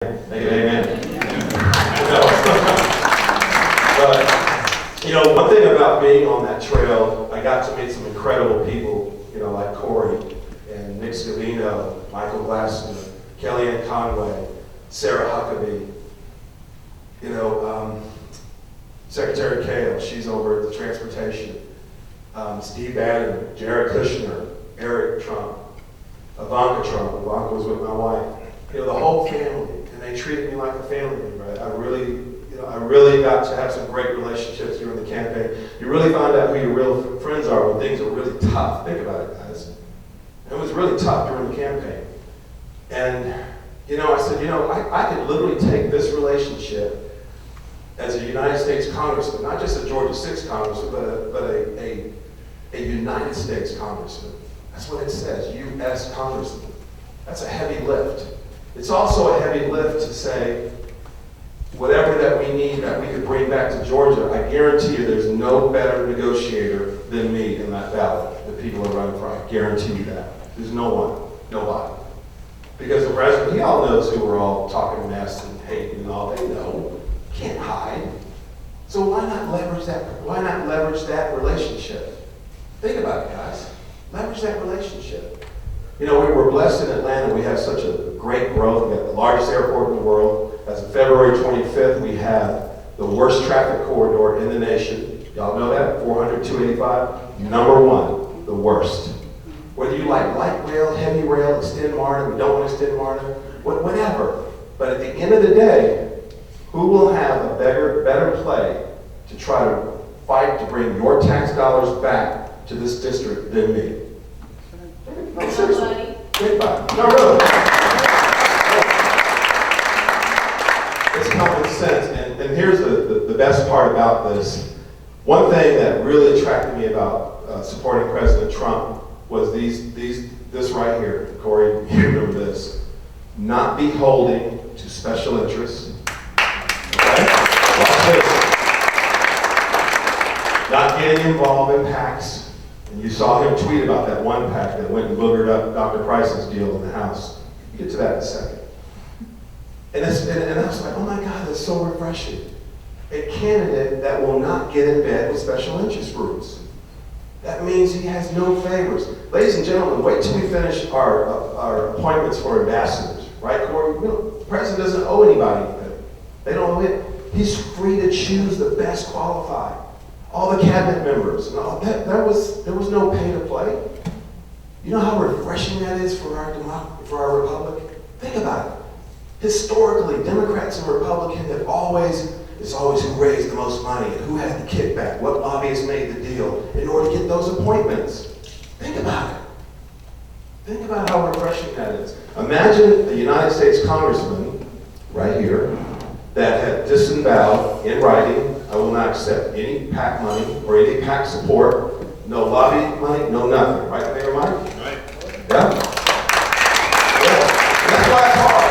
amen. Make it amen. But, one thing about being on that trail, I got to meet some incredible people, like Corey and Nick Scavino, Michael Glassner, Kellyanne Conway, Sarah Huckabee, Secretary Kale, she's over at the transportation, Steve Bannon, Jared Kushner, Eric Trump, Ivanka Trump. Ivanka was with my wife. The whole family, and they treated me like a family, right? I really got to have some great relationships during the campaign. You really find out who your real friends are when things are really tough. Think about it, guys. It was really tough during the campaign. And, I said, I could literally take this relationship as a United States Congressman, not just a Georgia 6 Congressman, but a United States Congressman. That's what it says, U.S. Congressman. That's a heavy lift. It's also a heavy lift to say, whatever that we need that we could bring back to Georgia, I guarantee you there's no better negotiator than me in that ballot that people are running for. I guarantee you that. There's no one, nobody. Because the president, he all knows who we're all talking mess and hating and all. They know. Can't hide. So why not leverage that? Why not leverage that relationship? Think about it, guys. Leverage that relationship. We were blessed in Atlanta. We have such a great growth. We have the largest airport in the world. As of February 25th, we have the worst traffic corridor in the nation. Y'all know that? 400, 285. Number one, the worst. Whether you like light rail, heavy rail, extend MARTA, we don't want to extend MARTA, whatever. But at the end of the day, who will have a better play to try to fight to bring your tax dollars back to this district than me? No, seriously. Anybody? No, really. It's common sense. And here's the best part about this. One thing that really attracted me about supporting President Trump was this right here. Corey, you remember this. Not beholding to special interests. Not getting involved in PACs. And you saw him tweet about that one PAC that went and boogered up Dr. Price's deal in the House. We'll get to that in a second. And I was like, oh my God, that's so refreshing. A candidate that will not get in bed with special interest groups. That means he has no favors. Ladies and gentlemen, wait till we finish our appointments for ambassadors. Right, Corey? The president doesn't owe anybody anything. They don't owe it. He's free to choose the best qualified. All the cabinet members and all that. There was no pay to play. You know how refreshing that is for our republic? Think about it. Historically, Democrats and Republicans have it's always who raised the most money and who had the kickback, what lobbyists made the deal in order to get those appointments. Think about it. Think about how refreshing that is. Imagine a United States Congressman right here that had disavowed in writing, I will not accept any PAC money or any PAC support, no lobby money, no nothing. Right, Mayor Mike? Right. Yeah? Yeah. And that's why it's hard.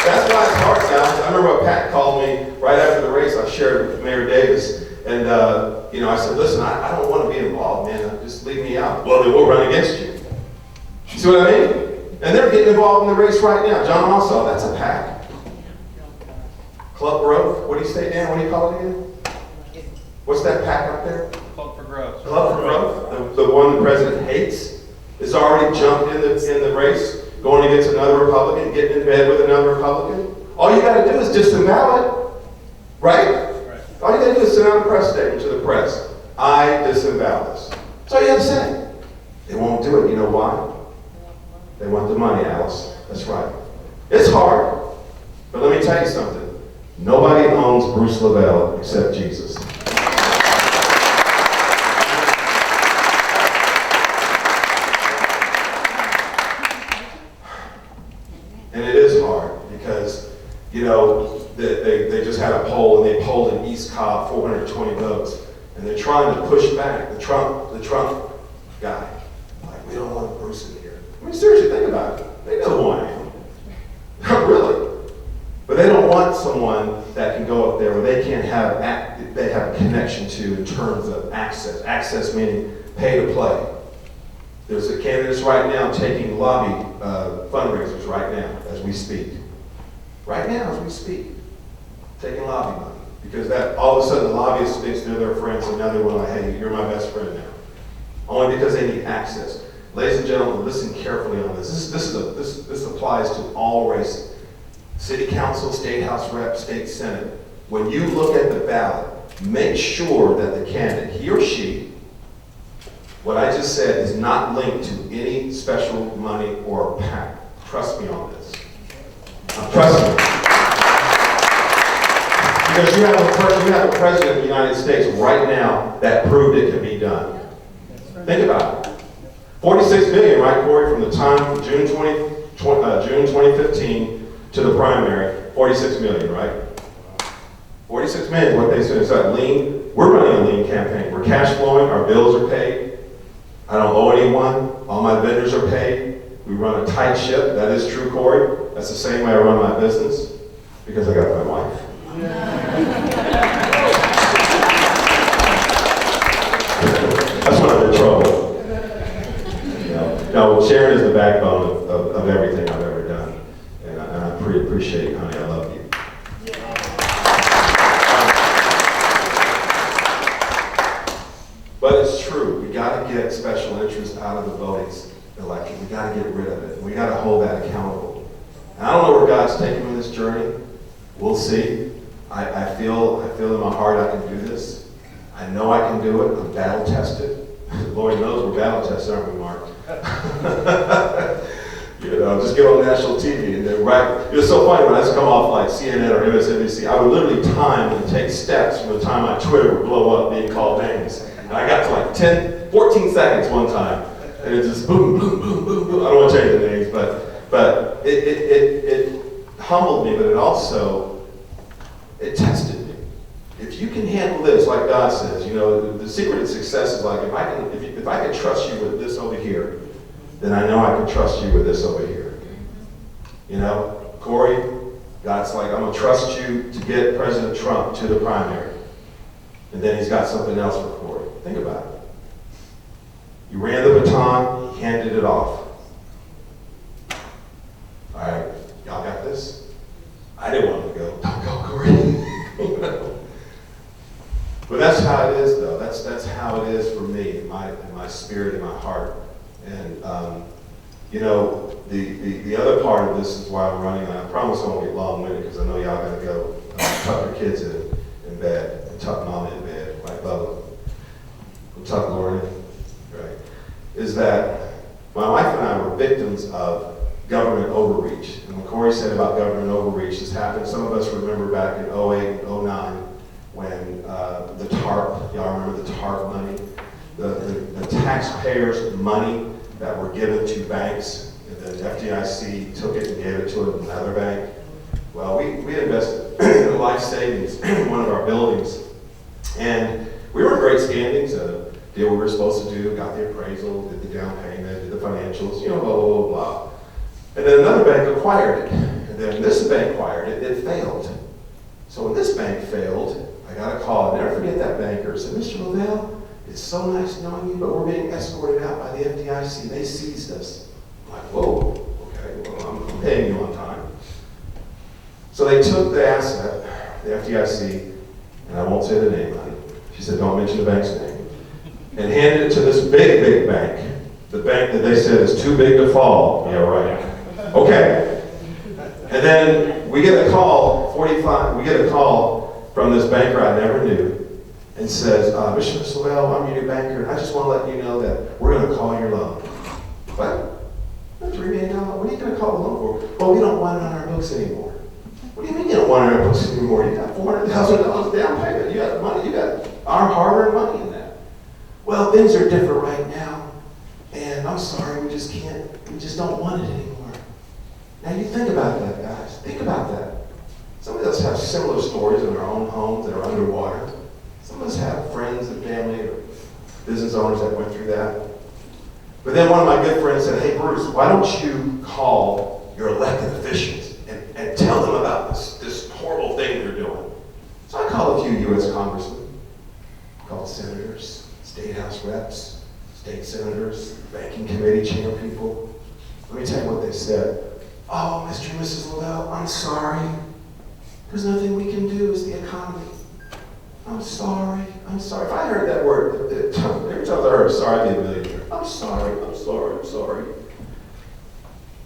That's why it's hard, guys. I remember a PAC called me right after the race. I shared it with Mayor Davis. And, I said, listen, I don't want to be involved, man. Just leave me out. Well, then we'll run against you. You see what I mean? And they're getting involved in the race right now. John Ossoff, that's a PAC. Club Growth, what do you say, Dan? What do you call it again? What's that PAC out there? Club for Growth. Club for Growth, the one the president hates, is already jumped in the race, going against another Republican, getting in bed with another Republican. All you got to do is disavow it, right? All you got to do is send out a press statement to the press. I disavow this. That's all you have to say. They won't do it. You know why? They want the money, Alice. That's right. It's hard, but let me tell you something. Nobody owns Bruce Livable except Jesus. And it is hard because, they just had a poll and they polled in East Cobb 420 votes. And they're trying to push back the Trump guy. Like, we don't want Bruce in here. I mean, seriously, think about it. They know who I am. Not really. But they don't want someone that can go up there where they can't they have a connection to in terms of access. Access meaning pay to play. There's a candidates right now taking lobby fundraisers right now as we speak. right now as we speak, taking lobby money. Because that all of a sudden the lobbyist thinks they're their friends, and now they want to, hey, you're my best friend now. Only because they need access. Ladies and gentlemen, listen carefully on this. This applies to all races. City council, state house rep, state senate. When you look at the ballot, make sure that the candidate, he or she, what I just said is not linked to any special money or PAC. Trust me on this. Trust me. Because you have a president of the United States right now that proved it can be done. Think about it. 46 million, right, Corey, from the time of June 2015 to the primary, 46 million, right? 46 million, what they said is that lean. We're running a lean campaign. We're cash flowing, our bills are paid. I don't owe anyone, all my vendors are paid. We run a tight ship, that is true, Corey. That's the same way I run my business, because I got my wife. That's when I'm in trouble. No, Sharon is the backbone of everything I've ever done. And I pretty appreciate it, honey. I love you. But it's true. We got to get special interests out of the voting election. We got to get rid of it. We got to hold that accountable. And I don't know where God's taking me on this journey. We'll see. I feel in my heart I can do this. I know I can do it. I'm battle tested. Lord knows we're battle tested, aren't we, Mark? Just get on national TV and then it was so funny when I used to come off like CNN or MSNBC, I would literally time and take steps from the time my Twitter would blow up being called names. And I got to like 14 seconds one time, and it just boom, boom, boom, boom, boom. I don't want to change the names, but it humbled me, but it tested me. If you can handle this, like God says, the secret of success is like, if I can trust you with this over here, then I know I can trust you with this over here. Corey, God's like, I'm going to trust you to get President Trump to the primary. And then he's got something else for Corey. Think about it. You ran the baton, he handed it off. All right, y'all got this? I didn't want him to go. Don't go, Corey. But that's how it is, though. That's how it is for me, in my spirit, in my heart. And the other part of this is why I'm running. And I promise I won't get long-winded because I know y'all got to go tuck your kids in bed and tuck mama in bed, right, Bubba? Tuck Lauren in, right? Is that my wife and I were victims of government overreach. And when Corey said about government overreach, this happened. Some of us remember back in 08 and 09 when the TARP, y'all remember the TARP money? The taxpayers' money that were given to banks, and the FDIC took it and gave it to another bank. Well, we invested in life savings in one of our buildings, and we were in great standings. Did what we were supposed to do, got the appraisal, did the down payment, did the financials, blah, blah, blah, blah. And then another bank acquired it. And then this bank acquired it, it failed. So when this bank failed, I got a call. I'll never forget that banker. Said, Mr. Lavelle, it's so nice knowing you, but we're being escorted out by the FDIC. They seized us. I'm like, whoa, okay, well, I'm paying you on time. So they took the asset, the FDIC, and I won't say the name, honey. She said, don't mention the bank's name. And handed it to this big, big bank. The bank that they said is too big to fall. Yeah, right. Okay. And then we get a call, we get a call from this banker I never knew, and says, Mr. Lavelle, I'm your new banker, and I just want to let you know that we're going to call your loan. What? $3 million? What are you going to call the loan for? Well, we don't want it on our books anymore. What do you mean you don't want it on our books anymore? You got $400,000 down payment. You got money. You got our hard-earned money in that. Well, things are different right now, and I'm sorry, we just don't want it anymore. Now you think about that, guys. Think about that. Some of us have similar stories in our own homes that are underwater. Some of us have friends and family or business owners that went through that. But then one of my good friends said, hey, Bruce, why don't you call your elected officials and tell them about this horrible thing they're doing? So I called a few U.S. congressmen, called senators, state house reps, state senators, banking committee chair people. Let me tell you what they said. Oh, Mr. and Mrs. Lavelle, I'm sorry. There's nothing we can do. It's the economy. I'm sorry. I'm sorry. If I heard that word, every time I heard sorry, I'd be a millionaire. I'm sorry. I'm sorry. I'm sorry.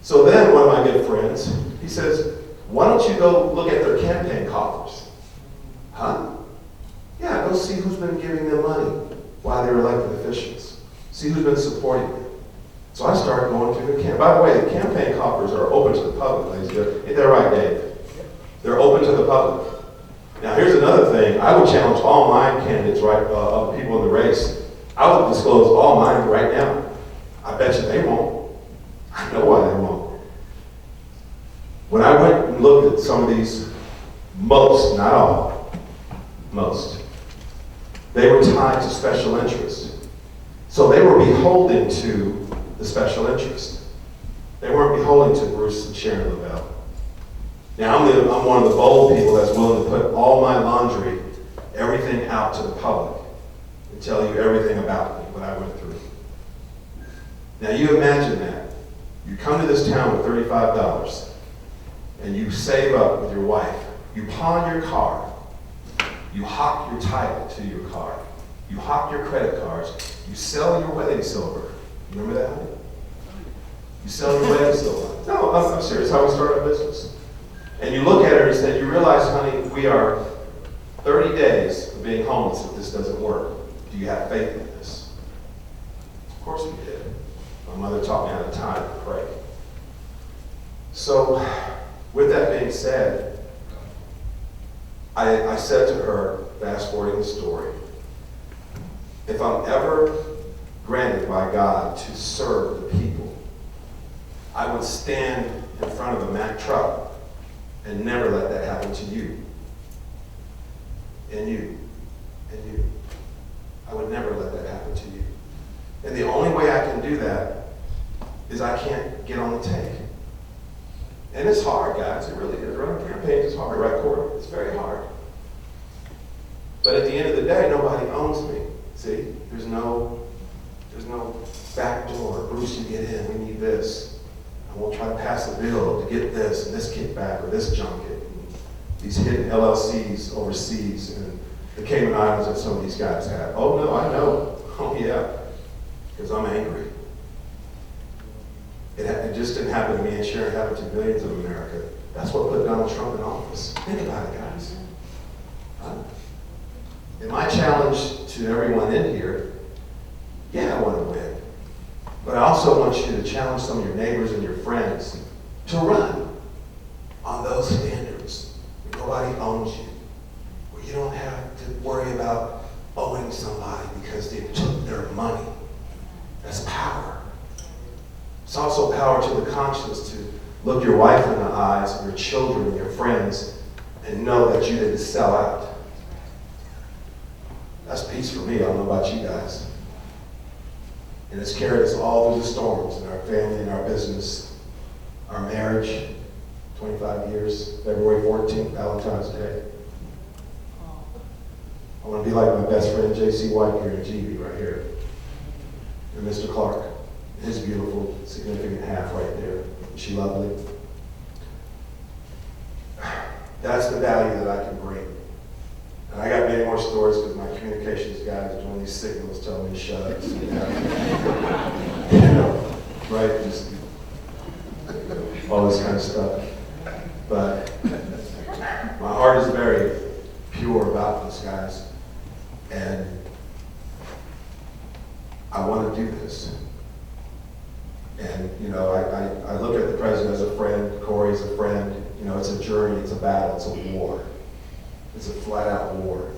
So then one of my good friends, he says, why don't you go look at their campaign coffers? Huh? Yeah, go see who's been giving them money while they're elected officials. See who's been supporting them. So I started going through the campaign. By the way, the campaign coffers are open to the public, ladies and gentlemen. Ain't that right, Dave? They're open to the public. Now, here's another thing. I would challenge all my candidates, of people in the race. I would disclose all mine right now. I bet you they won't. I know why they won't. When I went and looked at some of these, most, not all, most, they were tied to special interest. So they were beholden to the special interest. They weren't beholden to Bruce and Sharon Livable. Now, I'm one of the bold people that's willing to put all my laundry, everything out to the public and tell you everything about me, what I went through. Now, you imagine that. You come to this town with $35 and you save up with your wife. You pawn your car. You hawk your title to your car. You hawk your credit cards. You sell your wedding silver. Remember that, honey? You sell your wedding silver. No, I'm serious. How we started our business. And you look at her and say, you realize, honey, we are 30 days of being homeless if this doesn't work. Do you have faith in this? Of course we did. My mother taught me how to tithe and pray. So, with that being said, I said to her, fast forwarding the story, if I'm ever granted by God to serve the people, I would stand in front of a Mack truck and never let that happen to you. And you. And you. I would never let that happen to you. And the only way I can do that is I can't get on the take. And it's hard, guys. It really is. Running campaigns is hard, right, Corey? It's very hard. But at the end of the day, nobody owns me. See? There's no back door. Bruce, you get in. We need this. And we'll try to pass a bill to get this and this kickback or this junket. And these hidden LLCs overseas and the Cayman Islands that some of these guys have. Oh, no, I know. Oh, yeah. Because I'm angry. It just didn't happen to me and Sharon. It happened to millions of America. That's what put Donald Trump in office. Think about it, guys. Huh? And my challenge to everyone in here, yeah, I want to win. But I also want you to challenge some of your neighbors and your friends to run on those standards where nobody owns you, where you don't have to worry about owing somebody because they took their money. That's power. It's also power to the conscience to look your wife in the eyes and your children and your friends and know that you didn't sell out. That's peace for me. I don't know about you guys. And it's carried us all through the storms in our family, in our business, our marriage, 25 years, February 14th, Valentine's Day. I want to be like my best friend, J.C. White here in GB, right here. And Mr. Clark, his beautiful, significant half right there. Is she lovely? That's the value that I can bring. And I got many more stories because my communications guys are doing these signals telling me to shut up. You know, right? Just all this kind of stuff. But my heart is very pure about this, guys. And I want to do this. And, you know, I look at the president as a friend. Corey's a friend. You know, it's a journey. It's a battle. It's a war. It's a flat-out war.